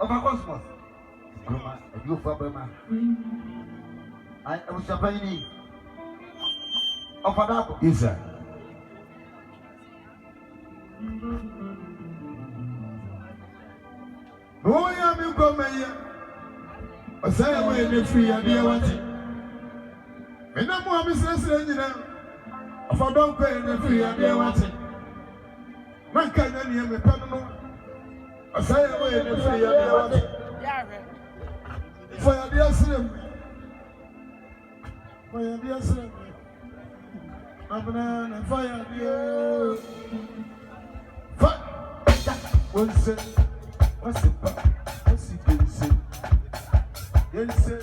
of a cosmos. Groma, you for Burma. I was a penny of a double. Yes, sir. Oh, yeah, you come here. I say, I'm in the free idea. What? And I'm more business than if I don't pay the free idea. What? Man, can you hear me? I say, I'm in the free idea. What? For your slim. For your slim. I'm an fire, dear. Fire. What's it? What's it? What's it? Yes, sir.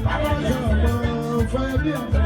Fire, Yeah.